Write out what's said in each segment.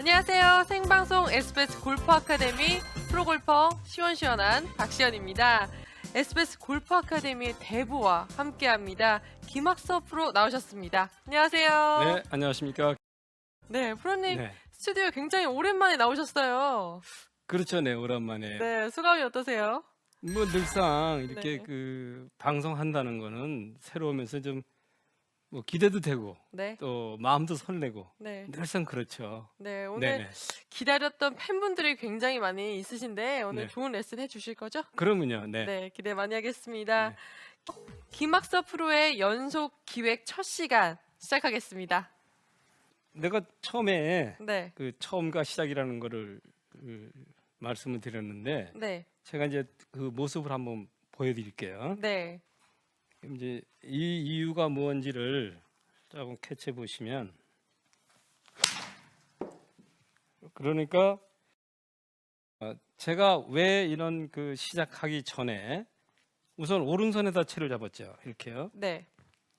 안녕하세요. 생방송 SBS 골프 아카데미 프로골퍼 시원시원한 박시연입니다. SBS 골프 아카데미의 대부와 함께합니다. 김학서 프로 나오셨습니다. 안녕하세요. 네, 안녕하십니까. 네, 프로님 네, 스튜디오 굉장히 오랜만에 나오셨어요. 그렇죠. 네, 오랜만에. 네, 소감이 어떠세요? 뭐 늘상 이렇게 네. 그 방송한다는 거는 새로우면서 좀 뭐 기대도 되고 네, 또 마음도 설레고 네, 늘상 그렇죠. 네. 오늘 네네. 기다렸던 팬분들이 굉장히 많이 있으신데 오늘 네. 좋은 레슨 해주실 거죠? 그러면요. 네. 네, 기대 많이 하겠습니다. 네. 김학서 프로의 연속 기획 첫 시간 시작하겠습니다. 내가 처음에 네, 그 처음과 시작이라는 거를 말씀을 드렸는데 네, 제가 이제 그 모습을 한번 보여드릴게요. 네, 이제 이 이유가 무엇인지를 조금 캐치해 보시면, 그러니까 제가 왜 이런 그 시작하기 전에 우선 오른손에다 채를 잡았죠. 이렇게요. 네,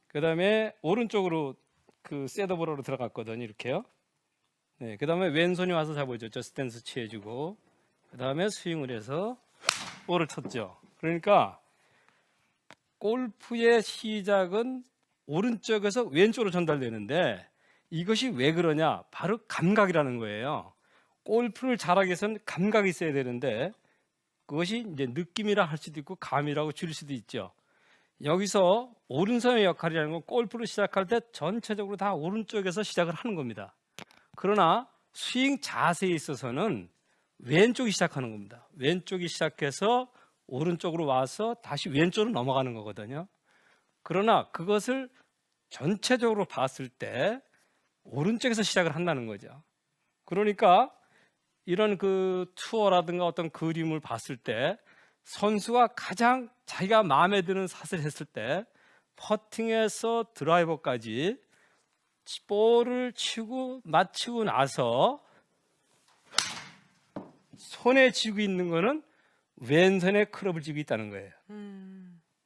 그다음에 오른쪽으로 그 셋업으로 들어갔거든요. 이렇게요. 네. 그다음에 왼손이 와서 잡아줬죠. 스탠스 취해주고. 그다음에 스윙을 해서 볼을 쳤죠. 그러니까 골프의 시작은 오른쪽에서 왼쪽으로 전달되는데 이것이 왜 그러냐? 바로 감각이라는 거예요. 골프를 잘하기 위해서는 감각이 있어야 되는데 그것이 이제 느낌이라 할 수도 있고 감이라고 줄일 수도 있죠. 여기서 오른손의 역할이라는 건 골프를 시작할 때 전체적으로 다 오른쪽에서 시작을 하는 겁니다. 그러나 스윙 자세에 있어서는 왼쪽이 시작하는 겁니다. 왼쪽이 시작해서 오른쪽으로 와서 다시 왼쪽으로 넘어가는 거거든요. 그러나 그것을 전체적으로 봤을 때 오른쪽에서 시작을 한다는 거죠. 그러니까 이런 그 투어라든가 어떤 그림을 봤을 때 선수가 가장 자기가 마음에 드는 샷을 했을 때 퍼팅에서 드라이버까지 볼을 치고 맞추고 나서 손에 쥐고 있는 거는 왼손에 클럽을 쥐고 있다는 거예요.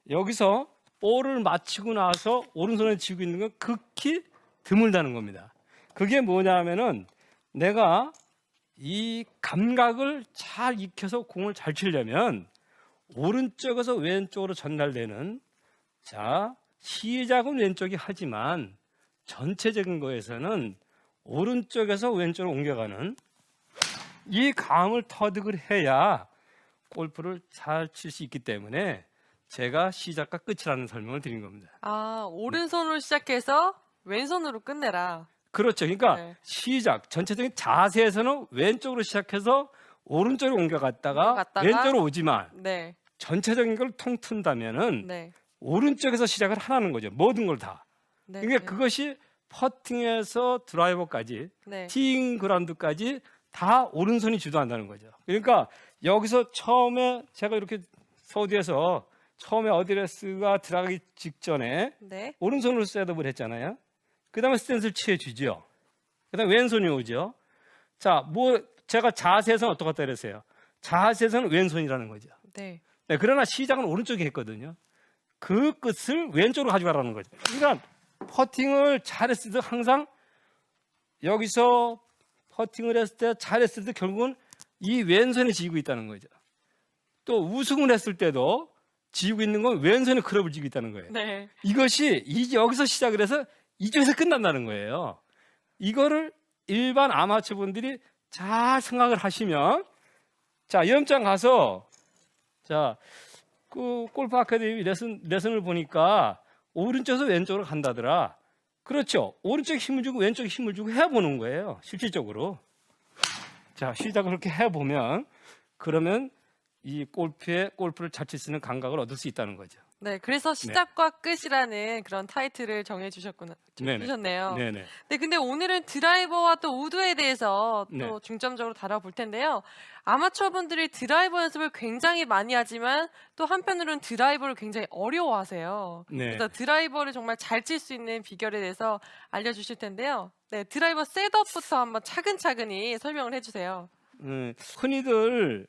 여기서 볼을 맞추고 나서 오른손에 쥐고 있는 건 극히 드물다는 겁니다. 그게 뭐냐 하면은 내가 이 감각을 잘 익혀서 공을 잘 치려면 오른쪽에서 왼쪽으로 전달되는, 자, 시작은 왼쪽이 하지만 전체적인 거에서는 오른쪽에서 왼쪽으로 옮겨가는 이 감을 터득을 해야 골프를 잘 칠 수 있기 때문에 제가 시작과 끝이라는 설명을 드린 겁니다. 아, 오른손으로 시작해서 왼손으로 끝내라. 그렇죠. 그러니까 네. 시작, 전체적인 자세에서는 왼쪽으로 시작해서 오른쪽으로 옮겨갔다가 옮겨갔다가 왼쪽으로 오지만 네, 전체적인 걸 통튼다면은 네, 오른쪽에서 시작을 하라는 거죠. 모든 걸 다. 네, 그러니까 네, 그것이 퍼팅에서 드라이버까지, 네, 티잉 그라운드까지 다 오른손이 주도한다는 거죠. 그러니까 여기서 처음에 제가 이렇게 서두에서 처음에 어드레스가 들어가기 직전에 네, 오른손으로 셋업을 했잖아요. 그 다음에 스탠스를 취해주죠. 그 다음에 왼손이 오죠. 자, 뭐 제가 자세에서는 어떻게 했다 그랬어요? 자세에서는 왼손이라는 거죠. 네, 네, 그러나 시작은 오른쪽에 했거든요. 그 끝을 왼쪽으로 가져가라는 거죠. 그러니까 퍼팅을 잘했을 때 항상 여기서 퍼팅을 했을 때 잘했을 때 결국은 이 왼손에 쥐고 있다는 거죠. 또 우승을 했을 때도 쥐고 있는 건 왼손에 클럽을 쥐고 있다는 거예요. 네, 이것이 여기서 시작을 해서 이쪽에서 끝난다는 거예요. 이거를 일반 아마추어 분들이 잘 생각을 하시면, 자, 연장 가서, 자, 그 골프 아카데미 레슨을 보니까 오른쪽에서 왼쪽으로 간다더라. 그렇죠. 오른쪽에 힘을 주고 왼쪽에 힘을 주고 해보는 거예요. 실질적으로. 자, 시작을 그렇게 해보면, 그러면 이 골프를 잘 칠 수 있는 감각을 얻을 수 있다는 거죠. 네. 그래서 시작과 끝이라는 그런 타이틀을 네네. 주셨네요. 네네. 네, 근데 오늘은 드라이버와 또 우드에 대해서 또 네. 중점적으로 다뤄볼 텐데요. 아마추어 분들이 드라이버 연습을 굉장히 많이 하지만 또 한편으로는 드라이버를 굉장히 어려워하세요. 네. 그래서 드라이버를 정말 잘 칠 수 있는 비결에 대해서 알려주실 텐데요. 네, 드라이버 셋업부터 한번 차근차근히 설명을 해주세요. 흔히들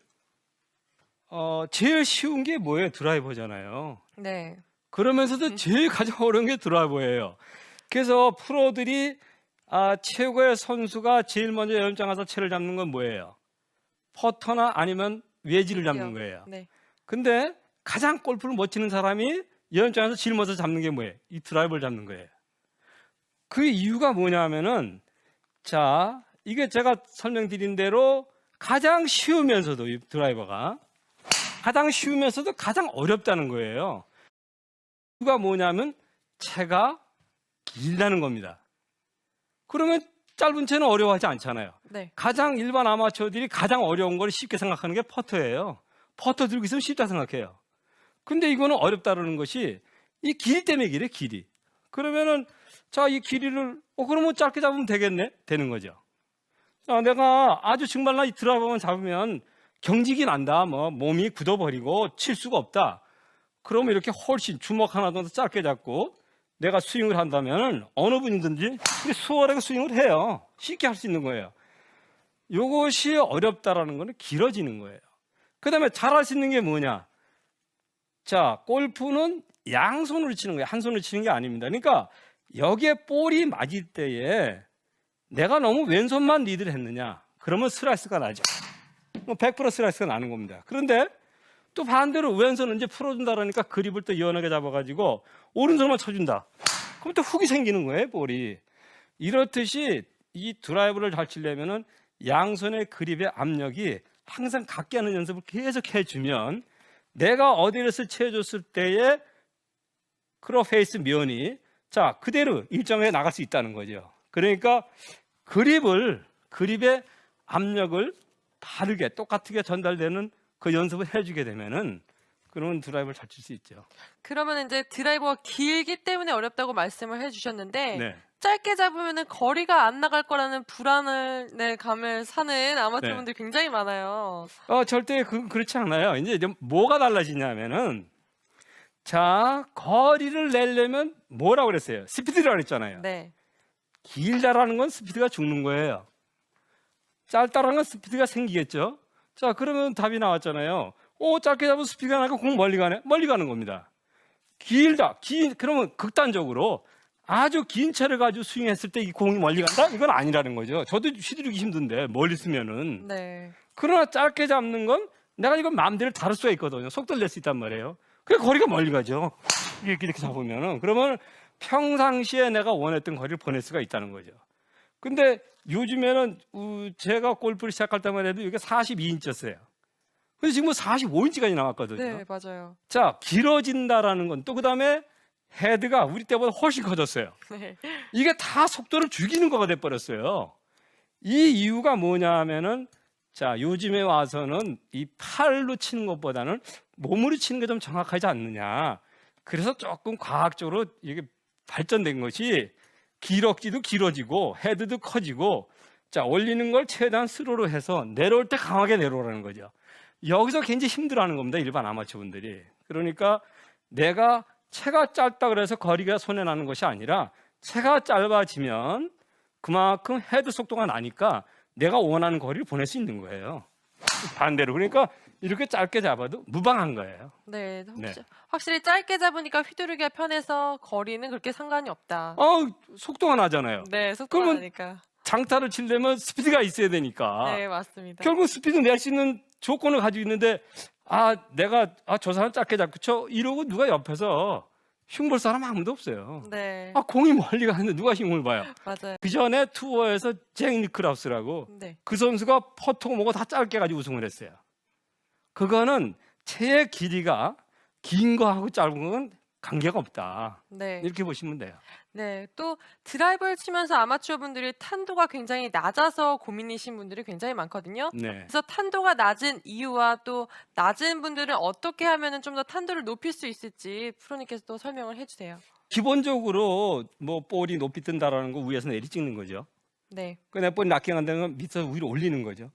제일 쉬운 게 뭐예요? 드라이버잖아요. 네, 그러면서도 제일 가장 어려운 게 드라이버예요. 그래서 프로들이 최고의 선수가 제일 먼저 연장해서 채를 잡는 건 뭐예요? 퍼터나 아니면 웨지를 잡는 거예요. 네. 근데 가장 골프를 못 치는 사람이 연장해서 제일 먼저 잡는 게 뭐예요? 이 드라이버를 잡는 거예요. 그 이유가 뭐냐면은 자, 이게 제가 설명드린 대로 가장 쉬우면서도 이 드라이버가 가장 쉬우면서도 가장 어렵다는 거예요. 이유가 뭐냐면 채가 길다는 겁니다. 그러면 짧은 채는 어려워하지 않잖아요. 네. 가장 일반 아마추어들이 가장 어려운 걸 쉽게 생각하는 게 퍼터예요. 퍼터 들고 있으면 쉽다 생각해요. 근데 이거는 어렵다는 것이 이 길이 때문에 그래, 길이. 그러면은 자, 이 길이를 그러면 짧게 잡으면 되겠네? 되는 거죠. 자, 내가 아주 정말 이 드라이버만 잡으면 경직이 난다. 뭐 몸이 굳어버리고 칠 수가 없다. 그러면 이렇게 훨씬 주먹 하나 더 짧게 잡고 내가 스윙을 한다면 어느 분이든지 수월하게 스윙을 해요. 쉽게 할 수 있는 거예요. 이것이 어렵다라는 거는 길어지는 거예요. 그 다음에 잘할 수 있는 게 뭐냐? 자, 골프는 양손으로 치는 거예요. 한 손으로 치는 게 아닙니다. 그러니까 여기에 볼이 맞을 때에 내가 너무 왼손만 리드를 했느냐? 그러면 스라이스가 나죠. 100% 스라이스가 나는 겁니다. 그런데 또 반대로 왼손은 이제 풀어준다라니까 그립을 또 유연하게 잡아가지고 오른손만 쳐준다. 그럼 또 훅이 생기는 거예요, 볼이. 이렇듯이 이 드라이브를 잘 치려면은 양손의 그립의 압력이 항상 같게 하는 연습을 계속 해주면 내가 어디에서 채워줬을 때에 크로 페이스 면이 자 그대로 일정하게 나갈 수 있다는 거죠. 그러니까 그립의 압력을 바르게 똑같게 전달되는 그 연습을 해주게 되면은 그런 드라이브를 잘 칠 수 있죠. 그러면 이제 드라이버가 길기 때문에 어렵다고 말씀을 해주셨는데 네. 짧게 잡으면은 거리가 안 나갈 거라는 불안을 감을 사는 아마추어분들이 굉장히 많아요. 절대 그렇지 않아요. 이제 뭐가 달라지냐면은 자 거리를 내려면 뭐라고 그랬어요? 스피드라고 그랬잖아요. 네. 길다라는 건 스피드가 죽는 거예요. 짧다라는 건 스피드가 생기겠죠. 자 그러면 답이 나왔잖아요. 짧게 잡으면 스피드가 나니까 공 멀리 가네. 멀리 가는 겁니다. 그러면 극단적으로 아주 긴 채를 가지고 스윙했을 때 이 공이 멀리 간다? 이건 아니라는 거죠. 저도 휘두르기 힘든데 멀리 쓰면은. 네. 그러나 짧게 잡는 건 내가 이건 마음대로 다룰 수가 있거든요. 속도를 낼 수 있단 말이에요. 그래 거리가 멀리 가죠. 이렇게 잡으면은 그러면 평상시에 내가 원했던 거리를 보낼 수가 있다는 거죠. 근데 요즘에는 제가 골프를 시작할 때만 해도 이게 42인치였어요. 근데 지금 45인치까지 나왔거든요. 네, 맞아요. 자, 길어진다라는 건 또 그다음에 헤드가 우리 때보다 훨씬 커졌어요. 네. 이게 다 속도를 죽이는 거가 돼 버렸어요. 이 이유가 뭐냐면은 자, 요즘에 와서는 이 팔로 치는 것보다는 몸으로 치는 게 좀 정확하지 않느냐. 그래서 조금 과학적으로 이게 발전된 것이 기럭지도 길어지고 헤드도 커지고 자, 올리는 걸 최대한 스로로 해서 내려올 때 강하게 내려오라는 거죠. 여기서 굉장히 힘들어하는 겁니다. 일반 아마추어분들이. 그러니까 내가 채가 짧다 그래서 거리가 손해 나는 것이 아니라 채가 짧아지면 그만큼 헤드 속도가 나니까 내가 원하는 거리를 보낼 수 있는 거예요. 반대로 그러니까 이렇게 짧게 잡아도 무방한 거예요. 네, 네. 확실히 짧게 잡으니까 휘두르기가 편해서 거리는 그렇게 상관이 없다. 속도가 나잖아요. 네, 속도가 그러면 나니까. 장타를 치려면 스피드가 있어야 되니까 네, 맞습니다. 결국 스피드 낼 수 있는 조건을 가지고 있는데 내가 저 사람 짧게 잡고 쳐 이러고 누가 옆에서 흉볼 사람 아무도 없어요. 네, 공이 멀리 가는데 누가 흉을 봐요. 맞아요. 그 전에 투어에서 잭 니클라우스라고 네, 그 선수가 퍼터 뭐고 다 짧게 가지고 우승을 했어요. 그거는 채의 길이가 긴 거하고 짧은 건 관계가 없다. 네, 이렇게 보시면 돼요. 네. 또 드라이버를 치면서 아마추어 분들이 탄도가 굉장히 낮아서 고민이신 분들이 굉장히 많거든요. 네. 그래서 탄도가 낮은 이유와 또 낮은 분들은 어떻게 하면은 좀 더 탄도를 높일 수 있을지 프로님께서 또 설명을 해주세요. 기본적으로 뭐 볼이 높이 뜬다라는 거 위에서 내리 찍는 거죠. 네, 내 볼이 낮게 간다는 건 밑에서 위로 올리는 거죠.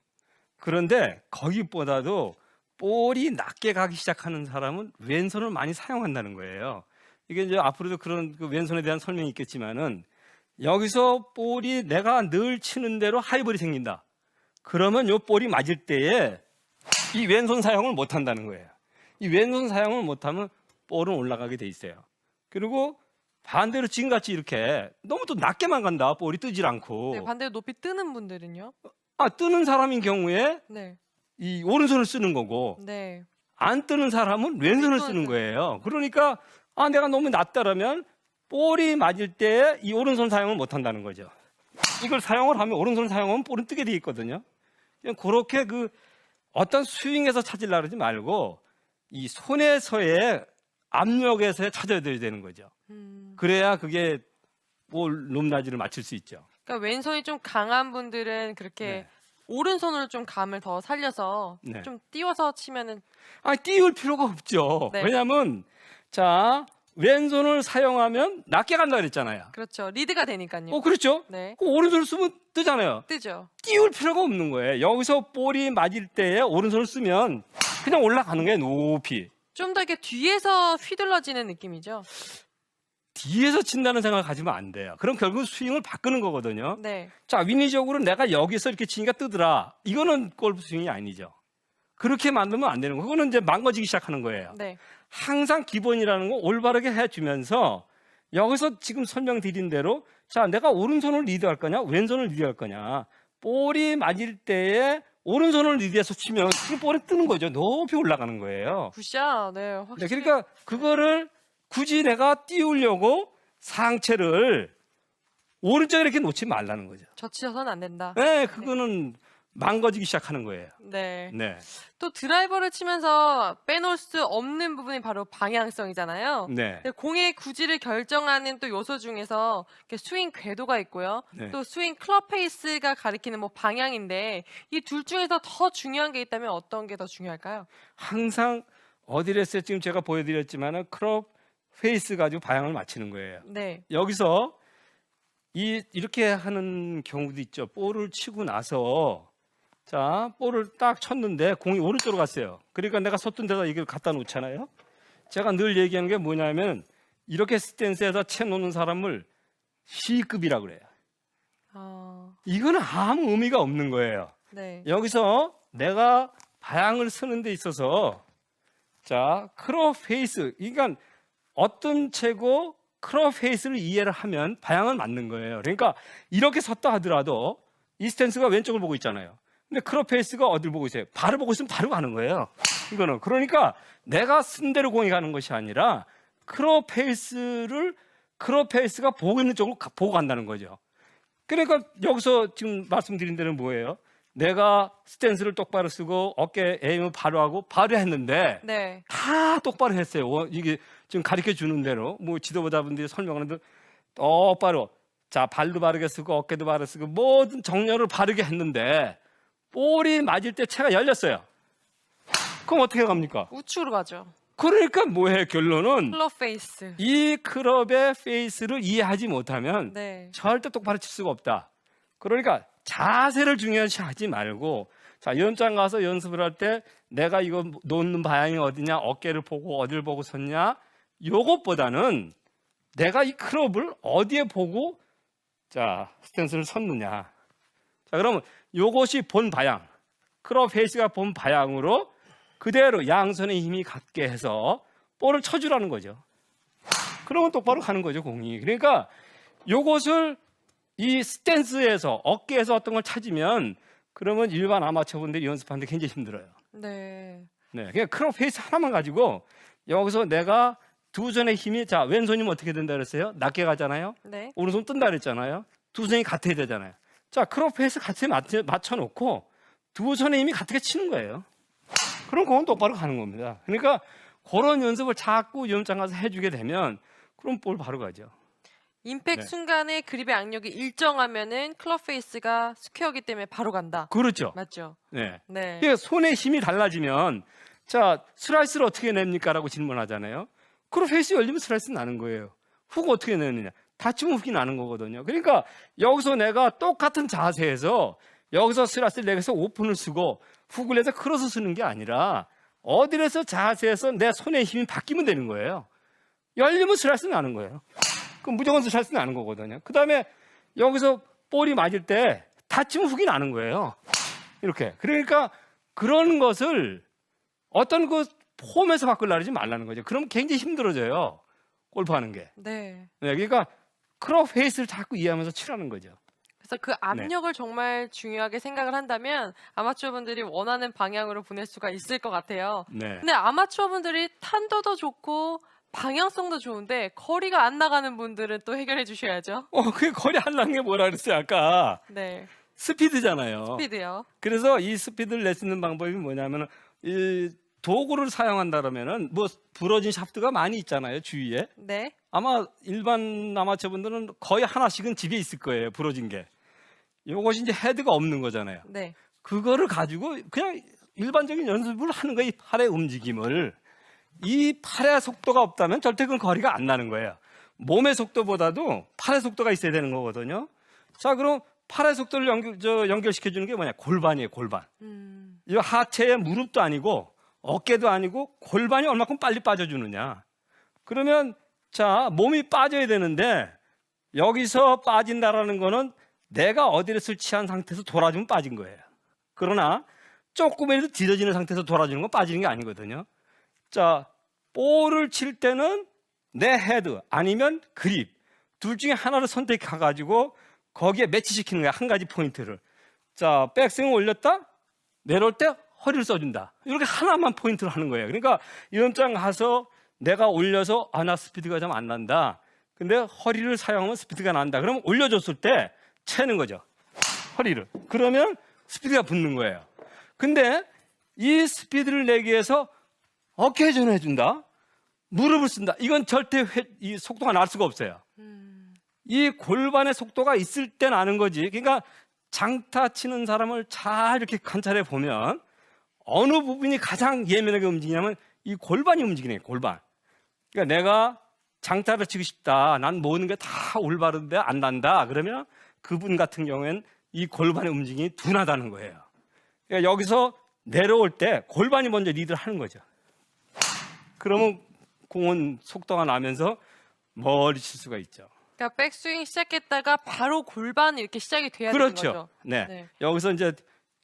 그런데 거기보다도 볼이 낮게 가기 시작하는 사람은 왼손을 많이 사용한다는 거예요. 이게 이제 앞으로도 그런 그 왼손에 대한 설명이 있겠지만은 여기서 볼이 내가 늘 치는 대로 하이볼이 생긴다. 그러면 요 볼이 맞을 때에 이 왼손 사용을 못 한다는 거예요. 이 왼손 사용을 못 하면 볼은 올라가게 돼 있어요. 그리고 반대로 지금같이 이렇게 너무 또 낮게만 간다. 볼이 뜨질 네, 않고. 반대로 높이 뜨는 분들은요? 뜨는 사람인 경우에 네. 이 오른손을 쓰는 거고 네. 안 뜨는 사람은 왼손을 왼손을 쓰는 쓰는 거예요. 그러니까 내가 너무 낮다라면 볼이 맞을 때 이 오른손 사용을 못 한다는 거죠. 이걸 사용을 하면 오른손을 사용하면 볼은 뜨게 돼 있거든요. 그냥 그렇게 어떤 스윙에서 찾으려고 그러지 말고 이 손에서의 압력에서 찾아야 되는 거죠. 그래야 그게 볼 높낮이를 맞출 수 있죠. 그러니까 왼손이 좀 강한 분들은 그렇게 네. 오른손으로 좀 감을 더 살려서 네. 좀 띄워서 치면은 띄울 필요가 없죠. 네. 왜냐하면 왼손을 사용하면 낮게 간다 그랬잖아요. 그렇죠. 리드가 되니까요. 그렇죠. 네. 오른손을 쓰면 뜨잖아요. 뜨죠. 띄울 필요가 없는 거예요. 여기서 볼이 맞을 때에 오른손을 쓰면 그냥 올라가는 거예요. 높이. 좀 더 이렇게 뒤에서 휘둘러지는 느낌이죠. 뒤에서 친다는 생각을 가지면 안 돼요. 그럼 결국 스윙을 바꾸는 거거든요. 네. 인위적으로 내가 여기서 이렇게 치니까 뜨더라. 이거는 골프 스윙이 아니죠. 그렇게 만들면 안 되는 거예요. 그거는 이제 망가지기 시작하는 거예요. 네. 항상 기본이라는 거 올바르게 해주면서 여기서 지금 설명드린 대로 내가 오른손을 리드할 거냐 왼손을 리드할 거냐 볼이 맞을 때에 오른손을 리드해서 치면 그 볼이 뜨는 거죠. 높이 올라가는 거예요. 굿샷. 네. 네, 확실히. 그러니까 그거를 굳이 내가 띄우려고 상체를 오른쪽에 이렇게 놓지 말라는 거죠. 젖히셔서는 안 된다. 네, 그거는 망가지기 시작하는 거예요. 네. 네, 또 드라이버를 치면서 빼놓을 수 없는 부분이 바로 방향성이잖아요. 네, 근데 공의 구질을 결정하는 또 요소 중에서 이렇게 스윙 궤도가 있고요. 네. 또 스윙 클럽 페이스가 가리키는 방향인데 이 둘 중에서 더 중요한 게 있다면 어떤 게 더 중요할까요? 항상 어디랬어요? 지금 제가 보여드렸지만은 크롭 페이스 가지고 방향을 맞추는 거예요. 네. 여기서 이렇게 하는 경우도 있죠. 볼을 치고 나서 볼을 딱 쳤는데 공이 오른쪽으로 갔어요. 그러니까 내가 섰던 데다 이걸 갖다 놓잖아요. 제가 늘 얘기하는 게 뭐냐면 이렇게 스탠스에서 채놓는 사람을 C급이라고 그래요. 이거는 아무 의미가 없는 거예요. 네. 여기서 내가 방향을 쓰는 데 있어서 크롭 페이스, 그러니까 어떤 채고 크롭 페이스를 이해를 하면 방향을 맞는 거예요. 그러니까 이렇게 섰다 하더라도 이 스탠스가 왼쪽을 보고 있잖아요. 근데 크롭 페이스가 어디를 보고 있어요? 발을 보고 있으면 바로 가는 거예요. 이거는 그러니까 내가 쓴 대로 공이 가는 것이 아니라 크롭 페이스가 보고 있는 쪽으로 보고 간다는 거죠. 그러니까 여기서 지금 말씀드린 데는 뭐예요? 내가 스탠스를 똑바로 쓰고 어깨 에임을 바로 했는데 네. 다 똑바로 했어요. 이게 지금 가르쳐 주는 대로 지도자분들이 설명하는 대로 똑바로 발도 바르게 쓰고 어깨도 바르게 쓰고 모든 정렬을 바르게 했는데 볼이 맞을 때 채가 열렸어요. 그럼 어떻게 갑니까? 우측으로 가죠. 그러니까 뭐예요? 결론은 클럽 페이스. 이 클럽의 페이스를 이해하지 못하면 네. 절대 똑바로 칠 수가 없다. 그러니까 자세를 중요시하지 말고 연장 가서 연습을 할 때 내가 이거 놓는 방향이 어디냐, 어깨를 보고 어디를 보고 섰냐, 요것보다는 내가 이 클럽을 어디에 보고 스탠스를 섰느냐. 그러면 요것이 본 방향, 클럽 페이스가 본 방향으로 그대로 양손의 힘이 갖게 해서 볼을 쳐주라는 거죠. 그러면 똑바로 가는 거죠, 공이. 그러니까 요것을 이 스탠스에서 어깨에서 어떤 걸 찾으면 그러면 일반 아마추어분들이 연습하는데 굉장히 힘들어요. 네. 네, 그냥 크롭 페이스 하나만 가지고 여기서 내가 두 손의 힘이 왼손이면 어떻게 된다 그랬어요? 낮게 가잖아요. 네. 오른손 뜬다 그랬잖아요. 두 손이 같아야 되잖아요. 크롭 페이스 같이 맞춰놓고 두 손의 힘이 같게 치는 거예요. 그럼 그건 똑바로 가는 겁니다. 그러니까 그런 연습을 자꾸 연장 가서 해주게 되면 그럼 볼 바로 가죠. 임팩트 네. 순간에 그립의 악력이 일정하면은 클럽 페이스가 스퀘어기 때문에 바로 간다. 그렇죠. 맞죠? 네. 네. 그러니까 손의 힘이 달라지면 슬라이스를 어떻게 냅니까? 라고 질문하잖아요. 그럼 페이스 열리면 슬라이스 나는 거예요. 훅 어떻게 내느냐? 다치면 훅이 나는 거거든요. 그러니까 여기서 내가 똑같은 자세에서 여기서 슬라이스를 내서 오픈을 쓰고 훅을 내서 크로스 쓰는 게 아니라 어디에서 자세에서 내 손의 힘이 바뀌면 되는 거예요. 열리면 슬라이스 나는 거예요. 그럼 무조건 슬라이스 나는 거거든요. 그 다음에 여기서 볼이 맞을 때 다치면 훅이 나는 거예요. 이렇게. 그러니까 그런 것을 어떤 폼에서 바꾸려고 하지 말라는 거죠. 그럼 굉장히 힘들어져요. 골프하는 게. 네. 네, 그러니까 클럽 페이스를 자꾸 이해하면서 치라는 거죠. 그래서 그 네. 압력을 정말 중요하게 생각을 한다면 아마추어 분들이 원하는 방향으로 보낼 수가 있을 것 같아요. 네. 근데 아마추어 분들이 탄도도 좋고 방향성도 좋은데 거리가 안 나가는 분들은 또 해결해 주셔야죠. 그 거리 안 나는 게 뭐라 그랬어요? 아까 네. 스피드잖아요. 스피드요. 그래서 이 스피드를 내쓰는 방법이 뭐냐면은 이 도구를 사용한다 그러면은 뭐 부러진 샤프트가 많이 있잖아요, 주위에. 네. 아마 일반 아마추어 분들은 거의 하나씩은 집에 있을 거예요, 부러진 게. 요것이 이제 헤드가 없는 거잖아요. 네. 그거를 가지고 그냥 일반적인 연습을 하는 거예요. 이 팔의 움직임을. 이 팔의 속도가 없다면 절대 그 거리가 안 나는 거예요. 몸의 속도보다도 팔의 속도가 있어야 되는 거거든요. 자, 그럼 팔의 속도를 연결시켜주는 게 뭐냐? 골반이에요, 골반. 이 하체의 무릎도 아니고 어깨도 아니고 골반이 얼마큼 빨리 빠져주느냐. 그러면 자, 몸이 빠져야 되는데 여기서 빠진다라는 거는 내가 어디를 설치한 상태에서 돌아주면 빠진 거예요. 그러나 조금이라도 뒤져지는 상태에서 돌아주는 건 빠지는 게 아니거든요. 자, 볼을 칠 때는 내 헤드 아니면 그립 둘 중에 하나를 선택해 가지고 거기에 매치시키는 거야. 한 가지 포인트를. 자, 백스윙 올렸다 내려올 때 허리를 써준다. 이렇게 하나만 포인트를 하는 거예요. 그러니까 이런 장 가서 내가 올려서 나 스피드가 좀 안 난다. 근데 허리를 사용하면 스피드가 난다. 그러면 올려줬을 때 채는 거죠. 허리를. 그러면 스피드가 붙는 거예요. 근데 이 스피드를 내기 위해서 어깨 회전을 해준다. 무릎을 쓴다. 이건 절대 이 속도가 날 수가 없어요. 이 골반의 속도가 있을 때 나는 거지. 그러니까 장타 치는 사람을 잘 이렇게 관찰해 보면 어느 부분이 가장 예민하게 움직이냐면 이 골반이 움직이네, 골반. 그러니까 내가 장타를 치고 싶다. 난 모든 게 다 올바른데 안 난다. 그러면 그분 같은 경우에는 이 골반의 움직임이 둔하다는 거예요. 그러니까 여기서 내려올 때 골반이 먼저 리드를 하는 거죠. 그러면 공은 속도가 나면서 멀리 칠 수가 있죠. 그러니까 백스윙 시작했다가 바로 골반 이렇게 시작이 돼야 되는 그렇죠. 거죠. 네. 네. 여기서 이제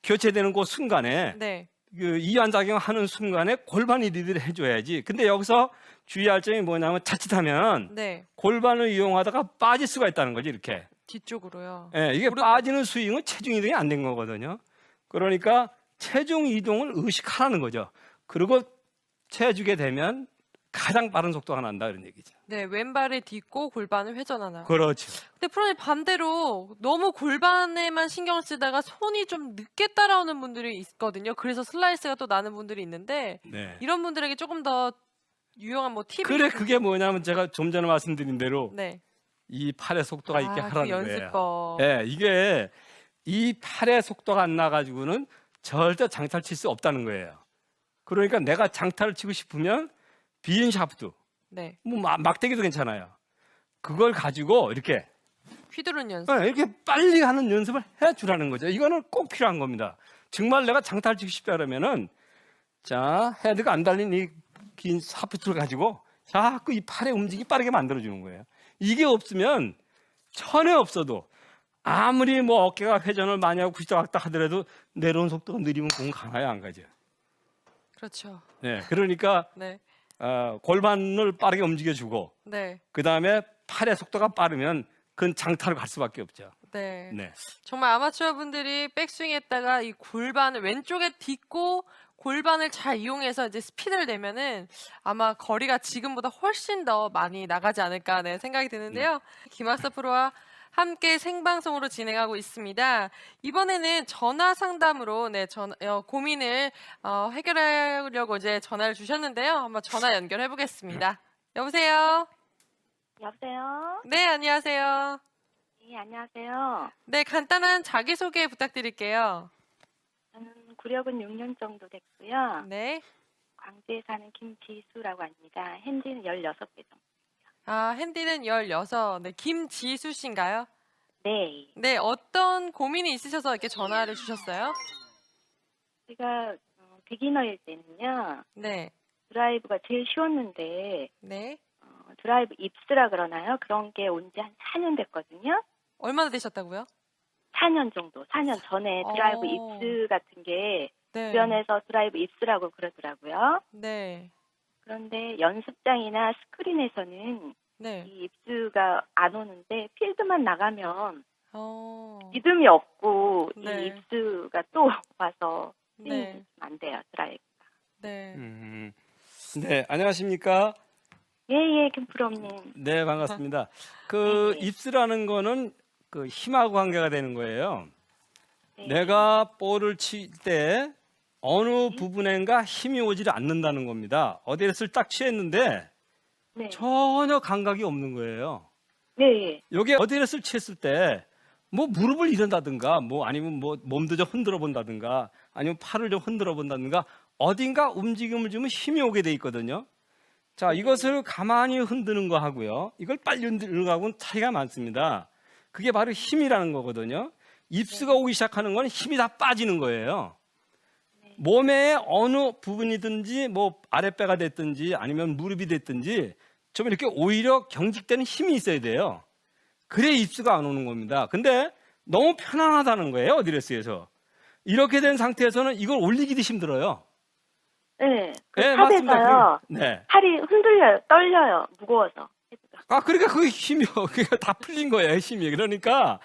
교체되는 그 순간에 네. 그 이완작용 하는 순간에 골반이 리드를 해줘야지. 근데 여기서 주의할 점이 뭐냐면 자칫하면 네. 골반을 이용하다가 빠질 수가 있다는 거지, 이렇게. 뒤쪽으로요. 예, 이게 빠지는 스윙은 체중 이동이 안 된 거거든요. 그러니까 체중 이동을 의식하라는 거죠. 그리고 채주게 되면 가장 빠른 속도가 난다 그런 얘기죠. 네, 왼발을 딛고 골반을 회전하나. 그렇죠. 근데 프로님 반대로 너무 골반에만 신경을 쓰다가 손이 좀 늦게 따라오는 분들이 있거든요. 그래서 슬라이스가 또 나는 분들이 있는데 네. 이런 분들에게 조금 더 유용한 뭐 팁이 그래, 있- 그게 뭐냐면 제가 좀 전에 말씀드린 대로 네. 이 팔의 속도가 있게 그 하라는 거예요. 연습법. 예, 이게 이 팔의 속도가 안 나가지고는 절대 장타를 칠 수 없다는 거예요. 그러니까 내가 장타를 치고 싶으면 빈 샤프트, 네. 뭐 막대기도 괜찮아요. 그걸 가지고 이렇게 휘두른 연습. 이렇게 빨리 하는 연습을 해주라는 거죠. 이거는 꼭 필요한 겁니다. 정말 내가 장타를 치고 싶다 그러면은 자, 헤드가 안 달린 이 긴 샤프트를 가지고 자꾸 이 팔의 움직임이 빠르게 만들어주는 거예요. 이게 없으면 천에 없어도 아무리 뭐 어깨가 회전을 많이 하고 굴다갔다 하더라도 내려온 속도가 느리면 공은 강하게 안 가죠. 그렇죠. 네, 그러니까 네. 골반을 빠르게 움직여주고 네. 그 다음에 팔의 속도가 빠르면 그건 장타로 갈 수밖에 없죠. 네. 네, 정말 아마추어 분들이 백스윙 했다가 이 골반을 왼쪽에 딛고 골반을 잘 이용해서 이제 스피드를 내면은 아마 거리가 지금보다 훨씬 더 많이 나가지 않을까 하는 생각이 드는데요. 김학서 프로와 함께 생방송으로 진행하고 있습니다. 이번에는 전화 상담으로 고민을 해결하려고 이제 전화를 주셨는데요. 한번 전화 연결해 보겠습니다. 여보세요? 여보세요? 네, 안녕하세요. 네, 안녕하세요. 네, 간단한 자기소개 부탁드릴게요. 저는 구력은 6년 정도 됐고요. 네. 광주에 사는 김지수라고 합니다. 핸디는 16개 정도. 핸디는 16. 네, 김지수 씨인가요? 네. 네, 어떤 고민이 있으셔서 이렇게 전화를 주셨어요? 제가 비기너일 때는요. 네. 드라이브가 제일 쉬웠는데 네. 드라이브 입스라 그러나요? 그런 게 온 지 한 4년 됐거든요. 얼마나 되셨다고요? 4년 정도. 4년 전에 드라이브 입스 같은 게 네. 주변에서 드라이브 입스라고 그러더라고요. 네. 그런데 연습장이나 스크린에서는 네. 이 입수가 안 오는데 필드만 나가면 어. 리듬이 없고 네. 이 입수가 또 와서 네. 안 돼요, 드라이브. 네. 네, 안녕하십니까? 예예, 김프로님. 네, 반갑습니다. 그 네. 입스라는 거는 그 힘하고 관계가 되는 거예요. 네. 내가 볼을 칠 때 어느 부분엔가 힘이 오지를 않는다는 겁니다. 어디에서 딱 취했는데 네. 전혀 감각이 없는 거예요. 네. 여기 어디에서 쳤을 때 뭐 무릎을 이른다든가 뭐 아니면 뭐 몸도 좀 흔들어 본다든가 아니면 팔을 좀 흔들어 본다든가 어딘가 움직임을 주면 힘이 오게 돼 있거든요. 자, 이것을 가만히 흔드는 거 하고요. 이걸 빨리 흔드는 거하고는 차이가 많습니다. 그게 바로 힘이라는 거거든요. 입수가 오기 시작하는 건 힘이 다 빠지는 거예요. 몸의 어느 부분이든지 뭐 아랫배가 됐든지 아니면 무릎이 됐든지 좀 이렇게 오히려 경직되는 힘이 있어야 돼요. 그래야 입수가 안 오는 겁니다. 근데 너무 편안하다는 거예요. 어드레스에서. 이렇게 된 상태에서는 이걸 올리기도 힘들어요. 네. 그 네, 탑에서요. 맞습니다. 네. 팔이 흔들려요. 떨려요. 무거워서. 아, 그러니까 그게 힘이요. 그게 다 풀린 거예요, 힘이. 그러니까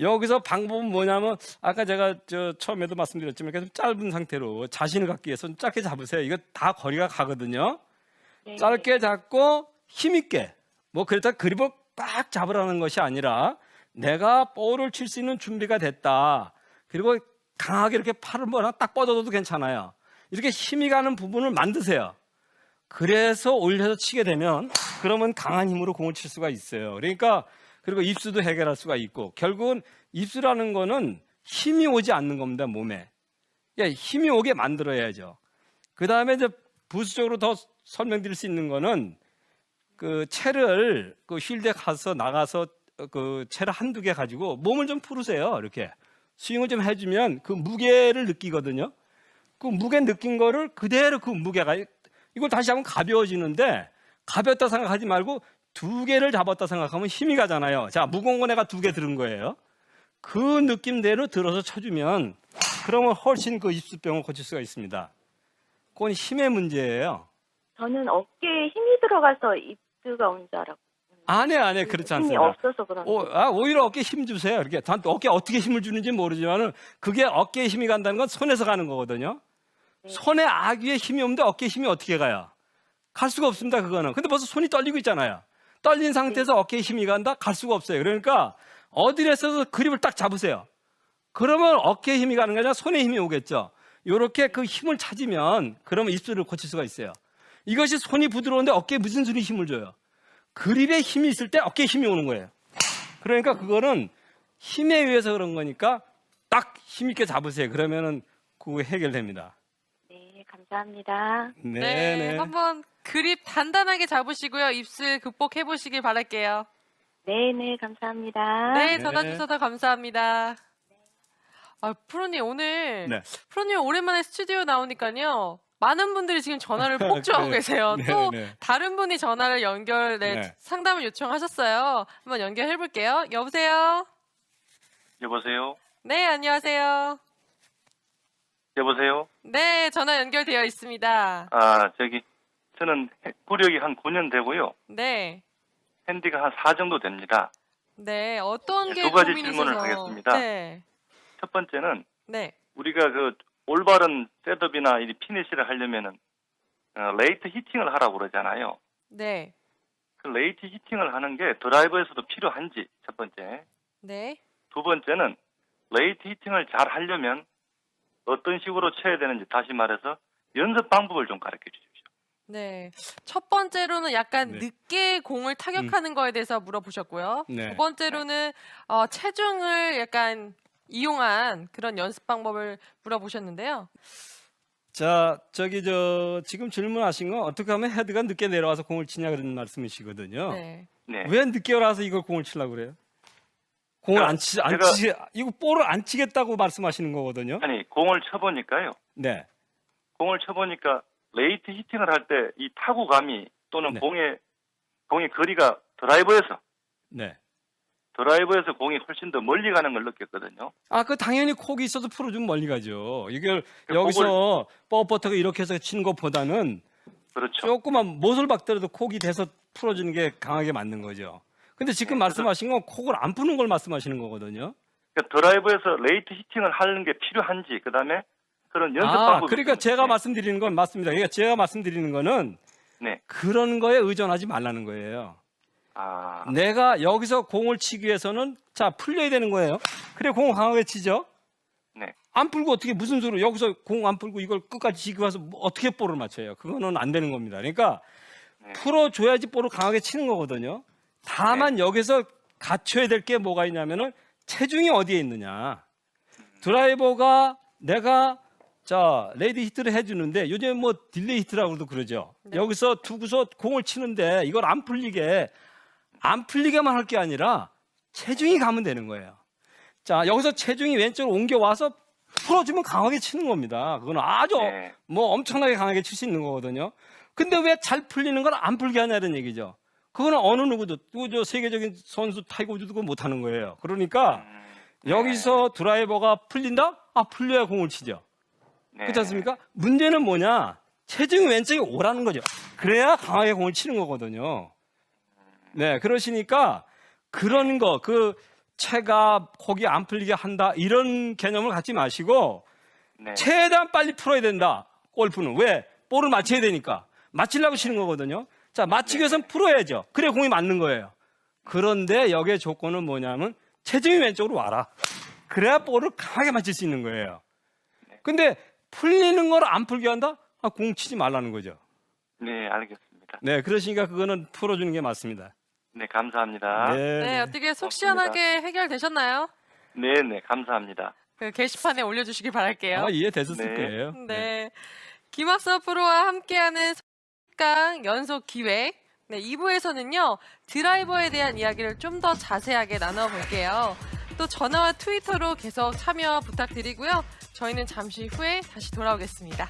여기서 방법은 뭐냐면 아까 제가 저 처음에도 말씀드렸지만 이렇게 좀 짧은 상태로 자신을 갖기 위해서 좀 짧게 잡으세요. 이거 다 거리가 가거든요. 네. 짧게 잡고 힘 있게. 뭐 그렇다 그립을 딱 잡으라는 것이 아니라 내가 볼을 칠 수 있는 준비가 됐다. 그리고 강하게 이렇게 팔을 뭐나 딱 뻗어도 괜찮아요. 이렇게 힘이 가는 부분을 만드세요. 그래서 올려서 치게 되면 그러면 강한 힘으로 공을 칠 수가 있어요. 그러니까 그리고 입수도 해결할 수가 있고 결국은 입수라는 거는 힘이 오지 않는 겁니다. 몸에. 예, 힘이 오게 만들어야죠. 그 다음에 이제 부수적으로 더 설명드릴 수 있는 거는 그 채를 그 쉴드에 가서 나가서 그 채를 한두 개 가지고 몸을 좀 풀으세요. 이렇게 스윙을 좀 해주면 그 무게를 느끼거든요. 그 무게 느낀 거를 그대로 그 무게가 이걸 다시 하면 가벼워지는데 가볍다 생각하지 말고 두 개를 잡았다 생각하면 힘이 가잖아요. 자, 무거운 거 내가 두 개 들은 거예요. 그 느낌대로 들어서 쳐주면 그러면 훨씬 그 입수병을 고칠 수가 있습니다. 그건 힘의 문제예요. 저는 어깨에 힘이 들어가서 입수가 온 줄 알았고. 아니, 그렇지 힘이 않습니다. 없어서 그런데. 오히려 어깨에 힘 주세요. 이렇게 어깨에 어떻게 힘을 주는지 모르지만 그게 어깨에 힘이 간다는 건 손에서 가는 거거든요. 네. 손에 아귀에 힘이 없는데 어깨에 힘이 어떻게 가요? 갈 수가 없습니다. 그거는. 근데 벌써 손이 떨리고 있잖아요. 떨린 상태에서 어깨에 힘이 간다? 갈 수가 없어요. 그러니까 어디에서 그립을 딱 잡으세요. 그러면 어깨에 힘이 가는 게 아니라 손에 힘이 오겠죠. 이렇게 그 힘을 찾으면 그러면 입술을 고칠 수가 있어요. 이것이 손이 부드러운데 어깨에 무슨 소리 힘을 줘요? 그립에 힘이 있을 때 어깨에 힘이 오는 거예요. 그러니까 그거는 힘에 의해서 그런 거니까 딱 힘있게 잡으세요. 그러면은 그거 해결됩니다. 네, 감사합니다. 네. 한번 그립 단단하게 잡으시고요. 입술 극복해 보시길 바랄게요. 네, 감사합니다. 네, 네. 전화 주셔서 감사합니다. 아, 프로님 오늘 네. 프로님 오랜만에 스튜디오 나오니까요. 많은 분들이 지금 전화를 폭주하고 네. 계세요. 네, 또 네. 다른 분이 전화를 네. 상담을 요청하셨어요. 한번 연결해 볼게요. 여보세요? 여보세요? 네, 안녕하세요. 여보세요? 네, 전화 연결되어 있습니다. 저는 구력이 한 9년 되고요. 네. 핸디가 한 4 정도 됩니다. 네, 어떤 게 두 가지 고민이셔서? 질문을 하겠습니다. 네. 첫 번째는 네. 우리가 그 올바른 셋업이나 이 피니시를 하려면은 레이트 히팅을 하라고 그러잖아요. 네. 그 레이트 히팅을 하는 게 드라이버에서도 필요한지 첫 번째. 네. 두 번째는 레이트 히팅을 잘 하려면 어떤 식으로 쳐야 되는지 다시 말해서 연습 방법을 좀 가르쳐 주십시오. 네. 첫 번째로는 약간 네. 늦게 공을 타격하는 거에 대해서 물어보셨고요. 네. 두 번째로는 체중을 약간 이용한 그런 연습 방법을 물어보셨는데요. 자, 지금 질문하신 건 어떻게 하면 헤드가 늦게 내려와서 공을 치냐 그런 말씀이시거든요. 네. 네. 왜 늦게 와서 이걸 공을 치려고 그래요? 공을 이거 볼을 안 치겠다고 말씀하시는 거거든요. 아니, 공을 쳐보니까요. 네. 공을 쳐보니까 레이트 히팅을 할 때 이 타구감이 또는 네. 공의 거리가 드라이버에서 공이 훨씬 더 멀리 가는 걸 느꼈거든요. 그 당연히 콕이 있어도 프로 좀 멀리 가죠. 이걸 그 여기서 뻣뻣하게 이렇게 해서 치는 것보다는 그렇죠. 조금만 못을 박더라도 콕이 돼서 풀어주는 게 강하게 맞는 거죠. 근데 지금 말씀하신 건 콕을 안 푸는 걸 말씀하시는 거거든요. 그러니까 드라이버에서 레이트 히팅을 하는 게 필요한지, 그다음에 그런 연습 아, 방법이 그러니까 있는지. 제가 말씀드리는 건 맞습니다. 그러니까 제가 말씀드리는 거는 네. 그런 거에 의존하지 말라는 거예요. 아, 내가 여기서 공을 치기 위해서는 자 풀려야 되는 거예요. 그래 공을 강하게 치죠. 네. 안 풀고 어떻게 무슨 수로 여기서 공 안 풀고 이걸 끝까지 지고 와서 뭐 어떻게 볼을 맞춰요? 그거는 안 되는 겁니다. 그러니까 네. 풀어줘야지 볼을 강하게 치는 거거든요. 다만 여기서 갖춰야 될 게 뭐가 있냐면은 체중이 어디에 있느냐. 드라이버가 내가 자 레이디 히트를 해주는데 요즘 뭐 딜레이 히트라고도 그러죠. 네. 여기서 두고서 공을 치는데 이걸 안 풀리게만 할 게 아니라 체중이 가면 되는 거예요. 자 여기서 체중이 왼쪽으로 옮겨와서 풀어주면 강하게 치는 겁니다. 그건 아주 네. 뭐 엄청나게 강하게 칠 수 있는 거거든요. 근데 왜 잘 풀리는 걸 안 풀게 하냐는 얘기죠. 그거는 어느 누구도 저 세계적인 선수 타이거 우즈도 그거 못하는 거예요. 그러니까 여기서 드라이버가 풀린다? 아 풀려야 공을 치죠. 네. 그렇지 않습니까? 문제는 뭐냐? 체중이 왼쪽에 오라는 거죠. 그래야 강하게 공을 치는 거거든요. 네, 그러시니까 그런 거, 그 채가 거기 안 풀리게 한다 이런 개념을 갖지 마시고 네. 최대한 빨리 풀어야 된다. 골프는 왜? 볼을 맞춰야 되니까 맞추려고 치는 거거든요. 자, 맞추기 위해서는 풀어야죠. 그래 공이 맞는 거예요. 그런데 여기에 조건은 뭐냐면 체중이 왼쪽으로 와라. 그래야 볼을 강하게 맞출 수 있는 거예요. 근데 풀리는 걸 안 풀게 한다? 아, 공 치지 말라는 거죠. 네, 알겠습니다. 네, 그러시니까 그거는 풀어주는 게 맞습니다. 네, 감사합니다. 네, 어떻게 속 시원하게 해결되셨나요? 네, 네, 감사합니다. 그 게시판에 올려주시기 바랄게요. 아마 이해되셨을 네. 거예요. 네. 김학서 프로와 함께하는 강 연속 기획. 네, 2부에서는요, 드라이버에 대한 이야기를 좀 더 자세하게 나눠볼게요. 또 전화와 트위터로 계속 참여 부탁드리고요. 저희는 잠시 후에 다시 돌아오겠습니다.